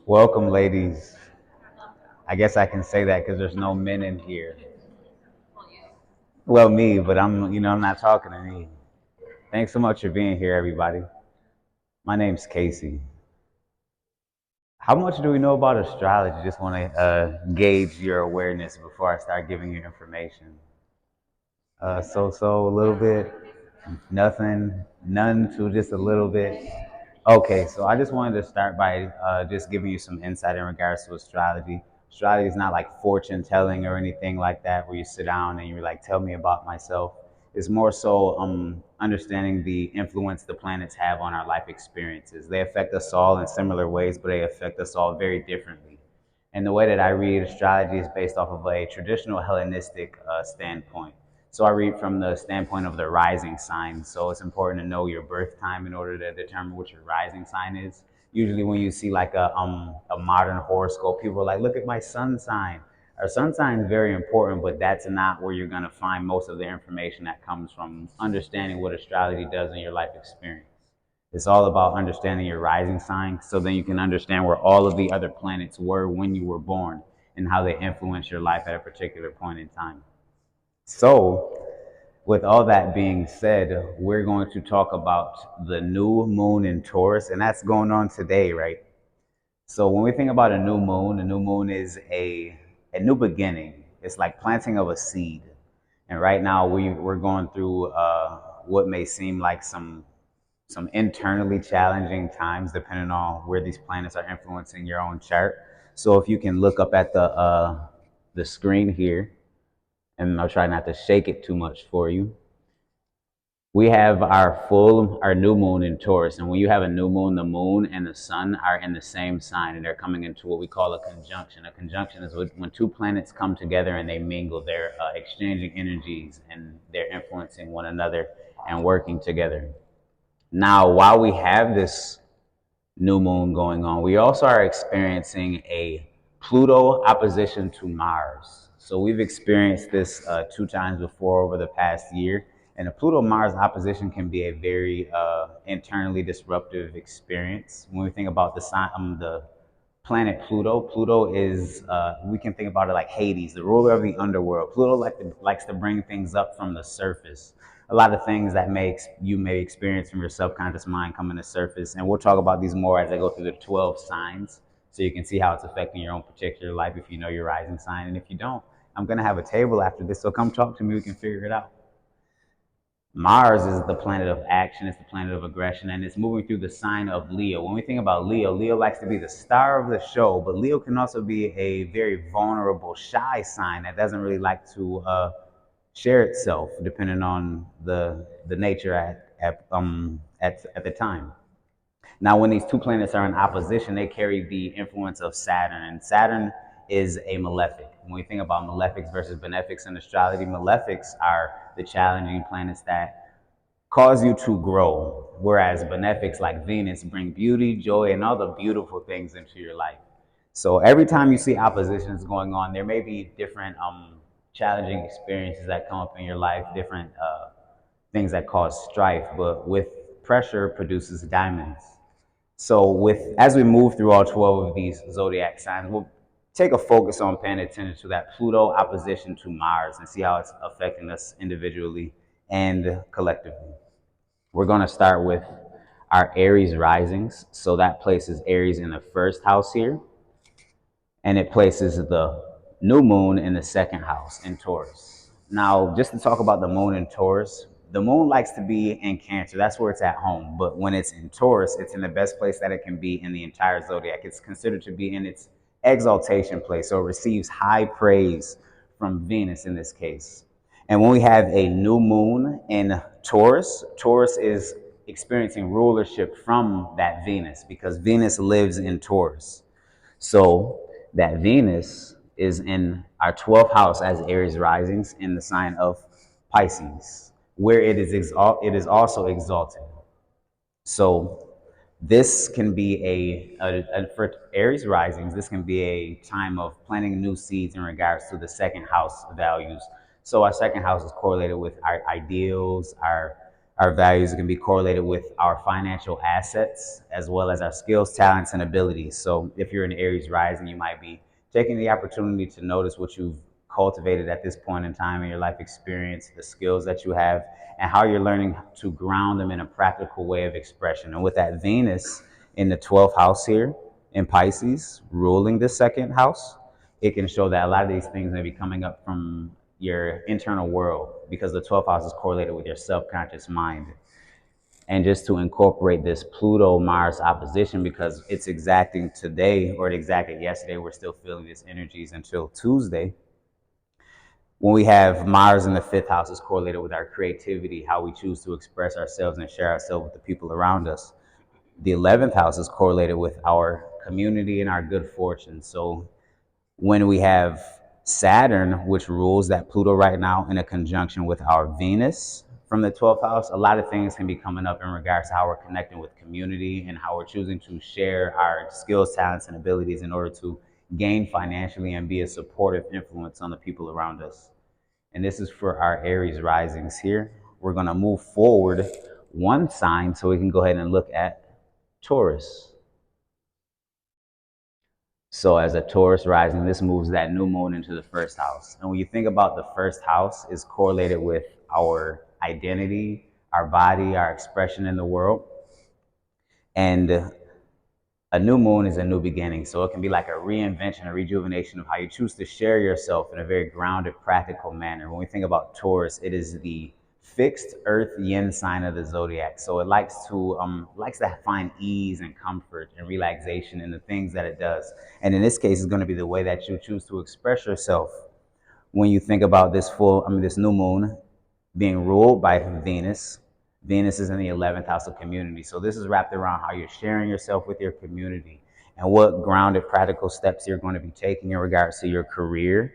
Welcome, ladies. I guess I can say that because there's no men in here. Well, me, but I'm not talking to me. Thanks so much for being here, everybody. My name's Casey. How much do we know about astrology? Just want to gauge your awareness before I start giving you information. So, a little bit, nothing, none to just a little bit. Okay, so I just wanted to start by just giving you some insight in regards to astrology. Astrology is not like fortune telling or anything like that, where you sit down and you're like, tell me about myself. It's more so understanding the influence the planets have on our life experiences. They affect us all in similar ways, but they affect us all very differently. And the way that I read astrology is based off of a traditional Hellenistic standpoint. So I read from the standpoint of the rising sign. So it's important to know your birth time in order to determine what your rising sign is. Usually, when you see like a modern horoscope, people are like, "Look at my sun sign." Our sun sign is very important, but that's not where you're going to find most of the information that comes from understanding what astrology does in your life experience. It's all about understanding your rising sign so then you can understand where all of the other planets were when you were born and how they influence your life at a particular point in time. So, with all that being said, we're going to talk about the new moon in Taurus, and that's going on today, right? So, when we think about a new moon is a new beginning. It's like planting of a seed. And right now, we're going through what may seem like some internally challenging times, depending on where these planets are influencing your own chart. So, if you can look up at the screen here, and I'll try not to shake it too much for you. We have our new moon in Taurus, and when you have a new moon, the moon and the sun are in the same sign, and they're coming into what we call a conjunction. A conjunction is when two planets come together and they mingle. They're exchanging energies and they're influencing one another and working together. Now, while we have this new moon going on, we also are experiencing a Pluto opposition to Mars. So we've experienced this two times before over the past year. And a Pluto Mars opposition can be a very internally disruptive experience. When we think about the planet Pluto, Pluto is, we can think about it like Hades, the ruler of the underworld. Pluto likes to bring things up from the surface. A lot of things that you may experience from your subconscious mind coming to surface. And we'll talk about these more as I go through the 12 signs so you can see how it's affecting your own particular life if you know your rising sign. And if you don't, I'm going to have a table after this, so come talk to me. We can figure it out. Mars is the planet of action, it's the planet of aggression, and it's moving through the sign of Leo. When we think about Leo, Leo likes to be the star of the show, but Leo can also be a very vulnerable, shy sign that doesn't really like to share itself, depending on the nature at the time. Now, when these two planets are in opposition, they carry the influence of Saturn, and Saturn is a malefic. When we think about malefics versus benefics in astrology, malefics are the challenging planets that cause you to grow, whereas benefics like Venus bring beauty, joy, and all the beautiful things into your life. So every time you see oppositions going on, there may be different challenging experiences that come up in your life, different things that cause strife, but with pressure produces diamonds. So with as we move through all 12 of these zodiac signs, we'll take a focus on paying attention to that Pluto opposition to Mars and see how it's affecting us individually and collectively. We're going to start with our Aries risings. So that places Aries in the first house here, and it places the new moon in the second house in Taurus. Now, just to talk about the moon in Taurus, the moon likes to be in Cancer. That's where it's at home. But when it's in Taurus, it's in the best place that it can be in the entire zodiac. It's considered to be in its exaltation place, so it receives high praise from Venus in this case. And when we have a new moon in Taurus, Taurus is experiencing rulership from that Venus because Venus lives in Taurus. So that Venus is in our 12th house as Aries risings in the sign of Pisces, where it is also exalted. So this can be for Aries risings, this can be a time of planting new seeds in regards to the second house values. So our second house is correlated with our ideals, Our values can be correlated with our financial assets as well as our skills, talents, and abilities. So if you're in Aries rising, you might be taking the opportunity to notice what you've cultivated at this point in time in your life experience, the skills that you have, and how you're learning to ground them in a practical way of expression. And with that Venus in the 12th house here in Pisces, ruling the second house, it can show that a lot of these things may be coming up from your internal world because the 12th house is correlated with your subconscious mind. And just to incorporate this Pluto Mars opposition, because it's exacting today, or it exacted yesterday, we're still feeling these energies until Tuesday. When we have Mars in the 5th house, is correlated with our creativity, how we choose to express ourselves and share ourselves with the people around us. The 11th house is correlated with our community and our good fortune. So when we have Saturn, which rules that Pluto right now, in a conjunction with our Venus from the 12th house, a lot of things can be coming up in regards to how we're connecting with community and how we're choosing to share our skills, talents, and abilities in order to gain financially and be a supportive influence on the people around us. And this is for our Aries risings here. We're going to move forward one sign so we can go ahead and look at Taurus. So as a Taurus rising, this moves that new moon into the 1st house. And when you think about the 1st house, is correlated with our identity, our body, our expression in the world. And a new moon is a new beginning. So it can be like a reinvention, a rejuvenation of how you choose to share yourself in a very grounded, practical manner. When we think about Taurus, it is the fixed earth yin sign of the zodiac. So it likes to find ease and comfort and relaxation in the things that it does. And in this case, it's going to be the way that you choose to express yourself. When you think about this new moon being ruled by Venus. Venus is in the 11th house of community. So this is wrapped around how you're sharing yourself with your community and what grounded practical steps you're going to be taking in regards to your career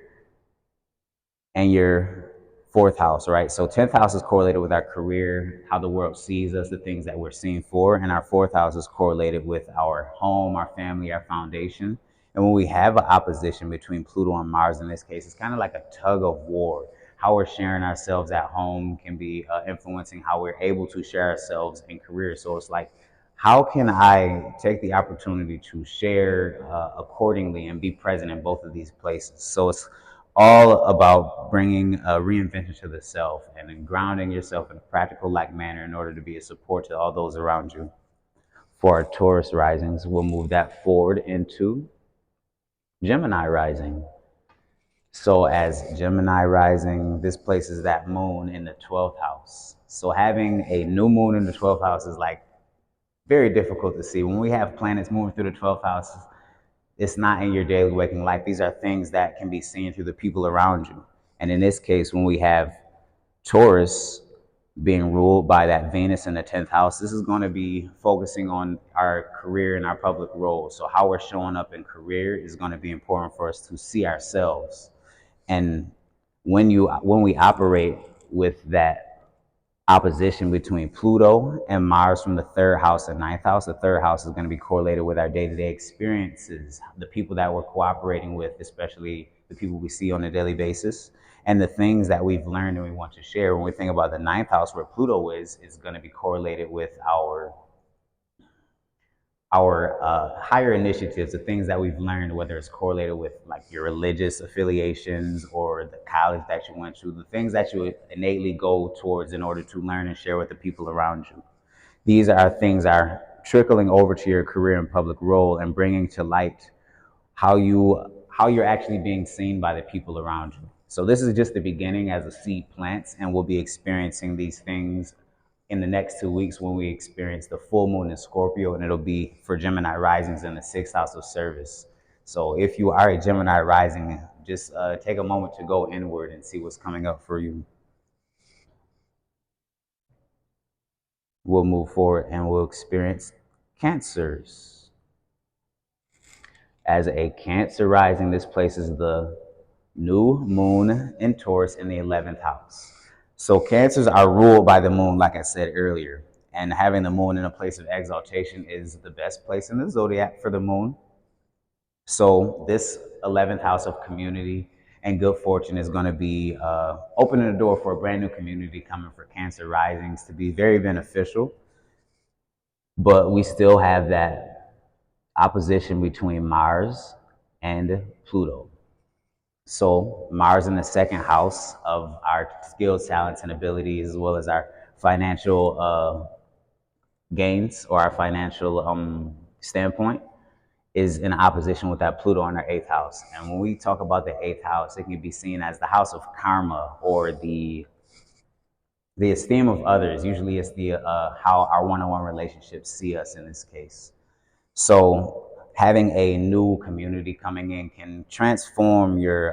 and your 4th house, right? So 10th house is correlated with our career, how the world sees us, the things that we're seen for. And our 4th house is correlated with our home, our family, our foundation. And when we have an opposition between Pluto and Mars in this case, it's kind of like a tug of war. How we're sharing ourselves at home can be influencing how we're able to share ourselves in career. So it's like, how can I take the opportunity to share accordingly and be present in both of these places? So it's all about bringing a reinvention to the self and then grounding yourself in a practical like manner in order to be a support to all those around you. For our Taurus risings, we'll move that forward into Gemini rising. So as Gemini rising, this places that moon in the 12th house. So having a new moon in the 12th house is like very difficult to see. When we have planets moving through the 12th house, it's not in your daily waking life. These are things that can be seen through the people around you. And in this case, when we have Taurus being ruled by that Venus in the 10th house, this is going to be focusing on our career and our public role. So how we're showing up in career is going to be important for us to see ourselves. And when we operate with that opposition between Pluto and Mars from the 3rd house and 9th house. The 3rd house is going to be correlated with our day-to-day experiences, the people that we're cooperating with, especially the people we see on a daily basis, and the things that we've learned and we want to share. When we think about the 9th house, where Pluto is going to be correlated with our higher initiatives, the things that we've learned, whether it's correlated with like your religious affiliations or the college that you went to, the things that you innately go towards in order to learn and share with the people around you. These are things that are trickling over to your career and public role and bringing to light how you're actually being seen by the people around you. So this is just the beginning as a seed plants, and we'll be experiencing these things in the next 2 weeks when we experience the full moon in Scorpio, and it'll be for Gemini risings in the 6th house of service. So if you are a Gemini rising, just take a moment to go inward and see what's coming up for you. We'll move forward and we'll experience Cancers. As a Cancer rising, this places the new moon in Taurus in the 11th house. So Cancers are ruled by the moon, like I said earlier. And having the moon in a place of exaltation is the best place in the zodiac for the moon. So this 11th house of community and good fortune is going to be opening the door for a brand new community coming for Cancer risings to be very beneficial. But we still have that opposition between Mars and Pluto. So Mars in the second house of our skills, talents, and abilities, as well as our financial gains or our financial standpoint, is in opposition with that Pluto in our eighth house. And when we talk about the eighth house, it can be seen as the house of karma or the esteem of others. Usually, it's the how our one-on-one relationships see us in this case. So having a new community coming in can transform your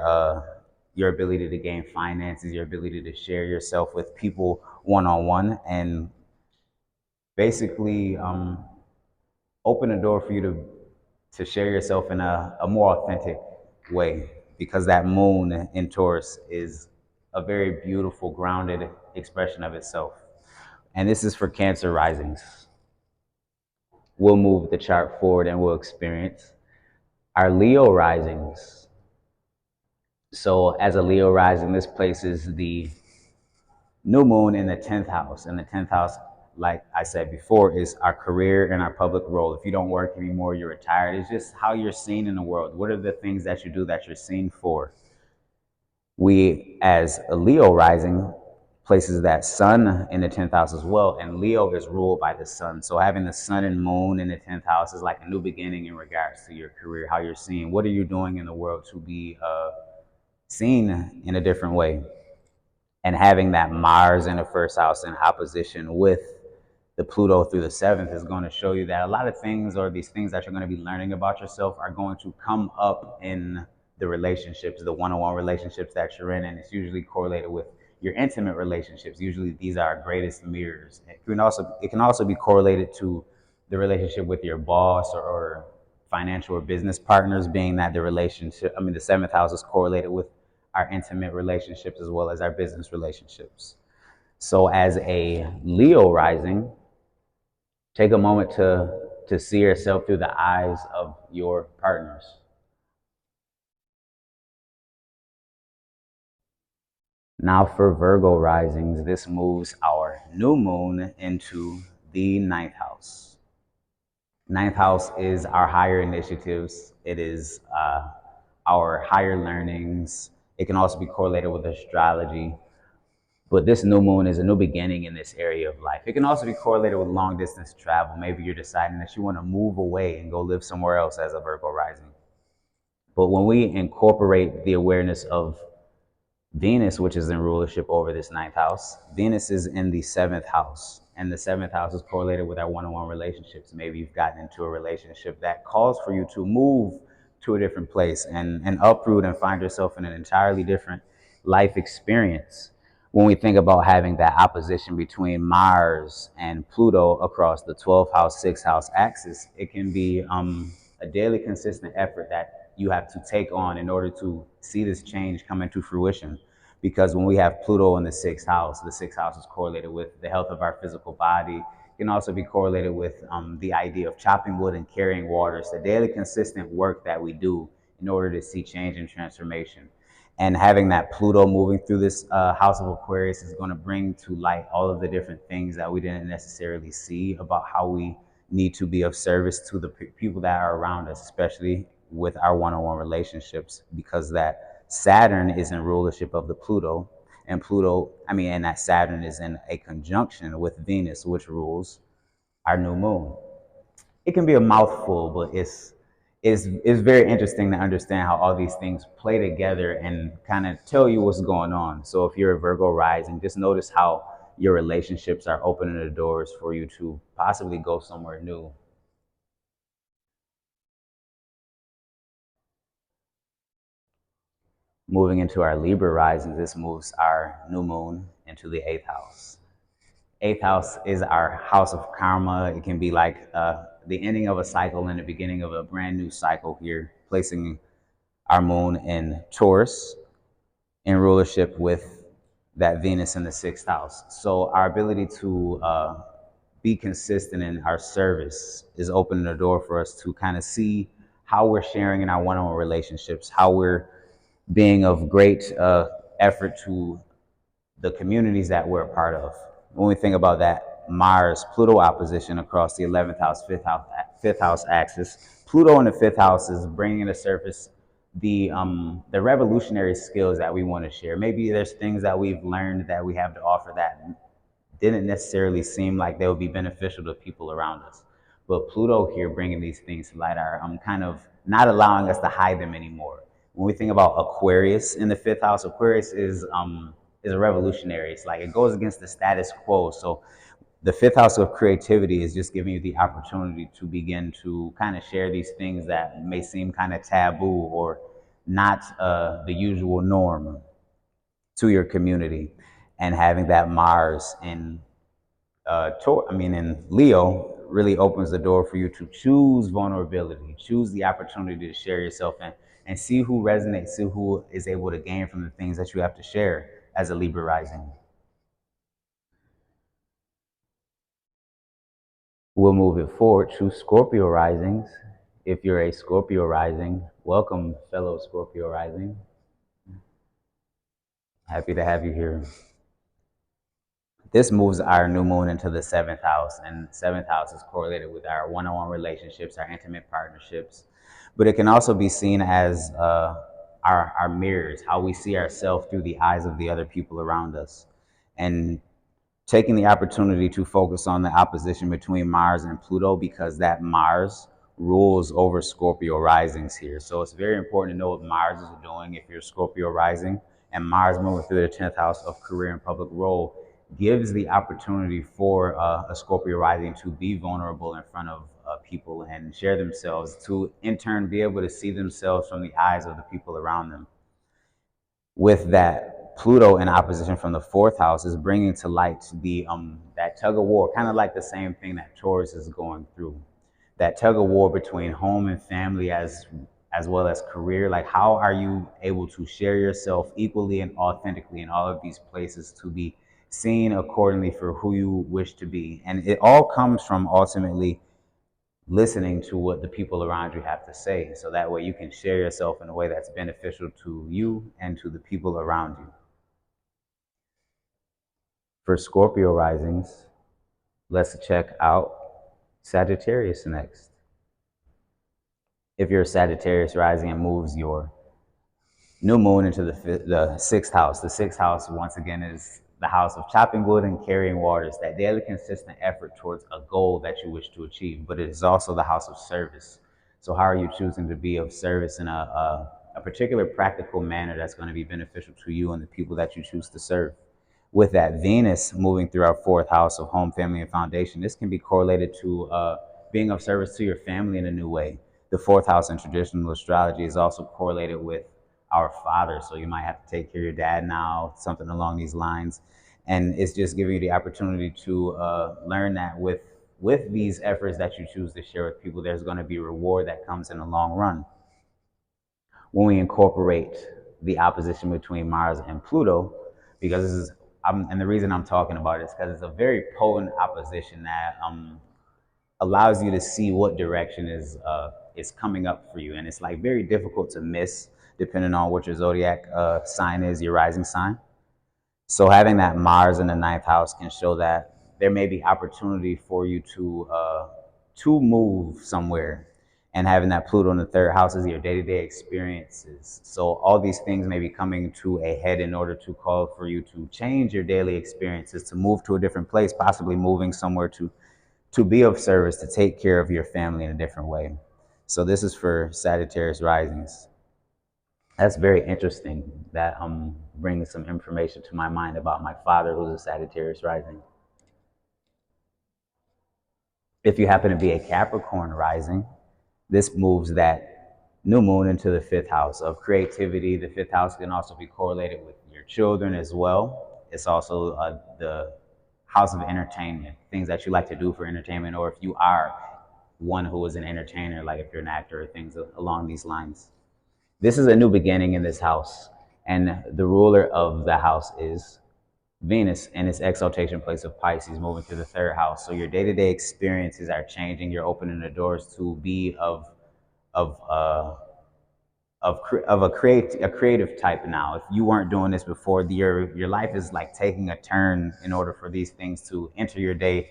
ability to gain finances, your ability to share yourself with people one on one, and basically open a door for you to share yourself in a more authentic way, because that moon in Taurus is a very beautiful, grounded expression of itself. And this is for Cancer risings. We'll move the chart forward and we'll experience our Leo risings. So as a Leo rising, this places the new moon in the 10th house. And the 10th house, like I said before, is our career and our public role. If you don't work anymore, you're retired. It's just how you're seen in the world. What are the things that you do that you're seen for? We, as a Leo rising, places that sun in the 10th house as well. And Leo is ruled by the sun. So having the sun and moon in the 10th house is like a new beginning in regards to your career, how you're seen. What are you doing in the world to be seen in a different way? And having that Mars in the first house in opposition with the Pluto through the seventh is going to show you that a lot of things, or these things that you're going to be learning about yourself, are going to come up in the relationships, the one-on-one relationships that you're in. And it's usually correlated with your intimate relationships. Usually these are our greatest mirrors. It can also be correlated to the relationship with your boss or financial or business partners, being that the seventh house is correlated with our intimate relationships as well as our business relationships. So as a Leo rising, take a moment to see yourself through the eyes of your partners. Now for Virgo risings, this moves our new moon into the ninth house. Ninth house is our higher initiatives. It is our higher learnings. It can also be correlated with astrology. But this new moon is a new beginning in this area of life. It can also be correlated with long distance travel. Maybe you're deciding that you want to move away and go live somewhere else as a Virgo rising. But when we incorporate the awareness of Venus, which is in rulership over this ninth house, Venus is in the seventh house. And the seventh house is correlated with our one-on-one relationships. Maybe you've gotten into a relationship that calls for you to move to a different place and uproot and find yourself in an entirely different life experience. When we think about having that opposition between Mars and Pluto across the 12th house, 6th house axis, it can be a daily consistent effort that you have to take on in order to see this change come into fruition. Because when we have Pluto in the 6th house is correlated with the health of our physical body. It can also be correlated with the idea of chopping wood and carrying water. It's the daily consistent work that we do in order to see change and transformation. And having that Pluto moving through this house of Aquarius is going to bring to light all of the different things that we didn't necessarily see about how we need to be of service to the people that are around us, especially with our one-on-one relationships, because that Saturn is in rulership of the Pluto, and and that Saturn is in a conjunction with Venus, which rules our new moon. It can be a mouthful, but it's very interesting to understand how all these things play together and kind of tell you what's going on. So if you're a Virgo rising, just notice how your relationships are opening the doors for you to possibly go somewhere new. Moving into our Libra rising, this moves our new moon into the eighth house. Eighth house is our house of karma. It can be like the ending of a cycle and the beginning of a brand new cycle here, placing our moon in Taurus in rulership with that Venus in the sixth house. So our ability to be consistent in our service is opening the door for us to kind of see how we're sharing in our one-on-one relationships, how we're being of great effort to the communities that we're a part of. When we think about that Mars Pluto opposition across the 11th house, fifth house axis, Pluto in the fifth house is bringing to surface the revolutionary skills that we want to share. Maybe there's things that we've learned that we have to offer that didn't necessarily seem like they would be beneficial to people around us. But Pluto here bringing these things to light are kind of not allowing us to hide them anymore. When we think about Aquarius in the fifth house, Aquarius is a revolutionary. It's like it goes against the status quo. So the fifth house of creativity is just giving you the opportunity to begin to kind of share these things that may seem kind of taboo or not the usual norm to your community, and having that Mars in in Leo really opens the door for you to choose vulnerability, choose the opportunity to share yourself and see who resonates, see who is able to gain from the things that you have to share as a Libra rising. We'll move it forward to Scorpio risings. If you're a Scorpio rising, welcome, fellow Scorpio rising. Happy to have you here. This moves our new moon into the seventh house, and seventh house is correlated with our one-on-one relationships, our intimate partnerships. But it can also be seen as our mirrors, how we see ourselves through the eyes of the other people around us. And taking the opportunity to focus on the opposition between Mars and Pluto, because that Mars rules over Scorpio risings here. So it's very important to know what Mars is doing if you're Scorpio rising. And Mars moving through the 10th house of career and public role gives the opportunity for a Scorpio rising to be vulnerable in front of people and share themselves, to in turn be able to see themselves from the eyes of the people around them. With that, Pluto in opposition from the fourth house is bringing to light the that tug of war, kind of like the same thing that Taurus is going through. That tug of war between home and family, as well as career. Like, how are you able to share yourself equally and authentically in all of these places to be seen accordingly for who you wish to be? And it all comes from ultimately listening to what the people around you have to say, so that way you can share yourself in a way that's beneficial to you and to the people around you. For Scorpio risings, let's check out Sagittarius next. If you're a Sagittarius rising, it moves your new moon into the sixth house. The sixth house, once again, is the house of chopping wood and carrying waters, that daily consistent effort towards a goal that you wish to achieve. But it is also the house of service. So how are you choosing to be of service in a particular practical manner that's going to be beneficial to you and the people that you choose to serve? With that Venus moving through our fourth house of home, family, and foundation, this can be correlated to being of service to your family in a new way. The fourth house in traditional astrology is also correlated with our father. So you might have to take care of your dad now, something along these lines. And it's just giving you the opportunity to learn that with these efforts that you choose to share with people, there's going to be reward that comes in the long run. When we incorporate the opposition between Mars and Pluto, because this is, and the reason I'm talking about it is because it's a very potent opposition that allows you to see what direction is coming up for you, and it's like very difficult to miss depending on what your zodiac sign is, your rising sign. So having that Mars in the ninth house can show that there may be opportunity for you to move somewhere, and having that Pluto in the third house is your day-to-day experiences. So all these things may be coming to a head in order to call for you to change your daily experiences, to move to a different place, possibly moving somewhere to be of service, to take care of your family in a different way. So this is for Sagittarius risings. That's very interesting. That bringing some information to my mind about my father, who's a Sagittarius rising. If you happen to be a Capricorn rising, this moves that new moon into the fifth house of creativity. The fifth house can also be correlated with your children as well. It's also the house of entertainment, things that you like to do for entertainment, or if you are one who is an entertainer, like if you're an actor or things along these lines. This is a new beginning in this house, and the ruler of the house is Venus in its exaltation place of Pisces, moving through the third house. So your day-to-day experiences are changing. You're opening the doors to be of a creative type now. If you weren't doing this before, your life is like taking a turn in order for these things to enter your day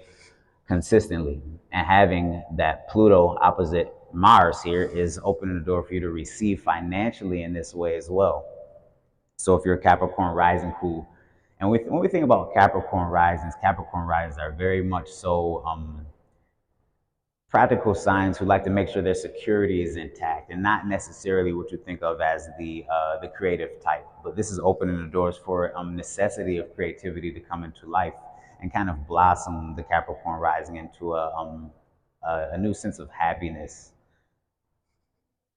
consistently. And having that Pluto opposite Mars here is opening the door for you to receive financially in this way as well. So if you're a Capricorn rising, cool. And when we think about Capricorn risings are very much so practical signs who like to make sure their security is intact, and not necessarily what you think of as the creative type. But this is opening the doors for necessity of creativity to come into life and kind of blossom the Capricorn rising into a new sense of happiness.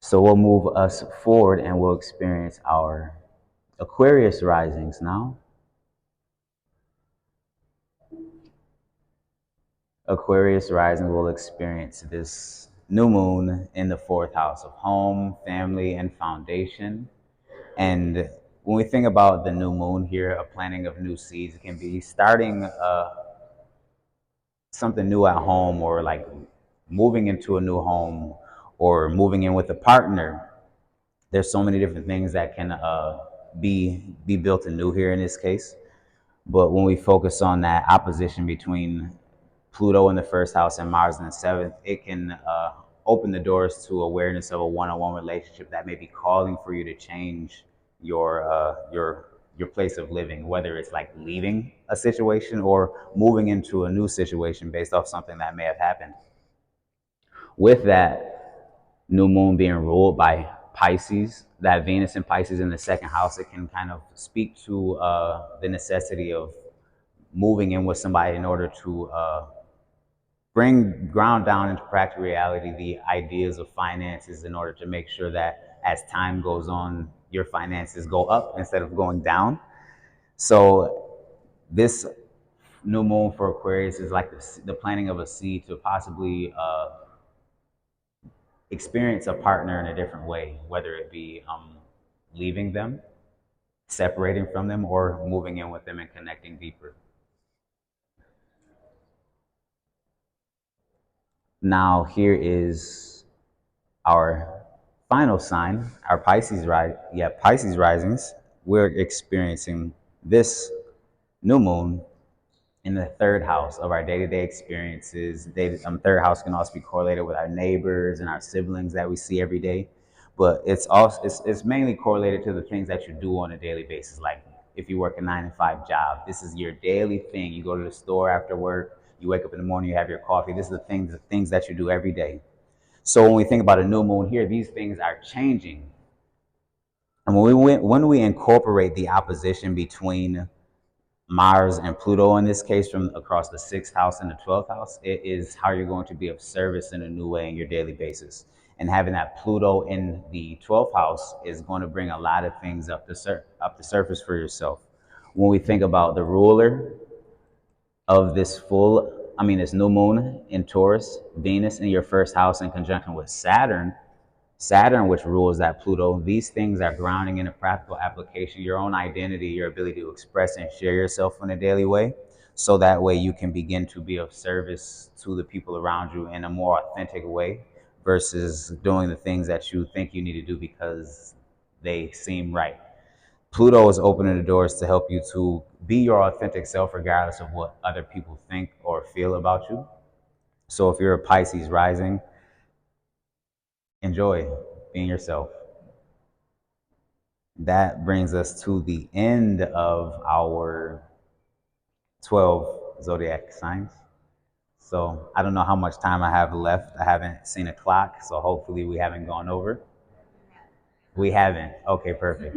So we'll move us forward and we'll experience our Aquarius risings now. Aquarius rising will experience this new moon in the fourth house of home, family, and foundation. And when we think about the new moon here, a planting of new seeds, it can be starting something new at home, or like moving into a new home, or moving in with a partner. There's so many different things that can be built anew here in this case. But when we focus on that opposition between Pluto in the first house and Mars in the seventh, it can open the doors to awareness of a one-on-one relationship that may be calling for you to change your place of living, whether it's like leaving a situation or moving into a new situation based off something that may have happened. With that new moon being ruled by Pisces, that Venus in Pisces in the second house, it can kind of speak to the necessity of moving in with somebody in order to bring ground down into practical reality the ideas of finances, in order to make sure that as time goes on, your finances go up instead of going down. So this new moon for Aquarius is like the planting of a seed to possibly experience a partner in a different way, whether it be leaving them, separating from them, or moving in with them and connecting deeper. Now here is our final sign, our Pisces risings. We're experiencing this new moon in the third house of our day-to-day experiences. Third house can also be correlated with our neighbors and our siblings that we see every day, but it's mainly correlated to the things that you do on a daily basis. Like if you work a 9-to-5 job, this is your daily thing. You go to the store after work, you wake up in the morning, you have your coffee. This is the things that you do every day. So when we think about a new moon here, these things are changing. And when we incorporate the opposition between Mars and Pluto in this case from across the 6th house and the 12th house, it is how you're going to be of service in a new way in your daily basis. And having that Pluto in the 12th house is going to bring a lot of things up the surface for yourself. When we think about the ruler of this new moon in Taurus, Venus in your first house in conjunction with Saturn, which rules that Pluto, these things are grounding in a practical application, your own identity, your ability to express and share yourself in a daily way. So that way you can begin to be of service to the people around you in a more authentic way, versus doing the things that you think you need to do because they seem right. Pluto is opening the doors to help you to be your authentic self, regardless of what other people think or feel about you. So if you're a Pisces rising, enjoy being yourself. That brings us to the end of our 12 zodiac signs. So I don't know how much time I have left. I haven't seen a clock, so hopefully we haven't gone over. We haven't. Okay, perfect.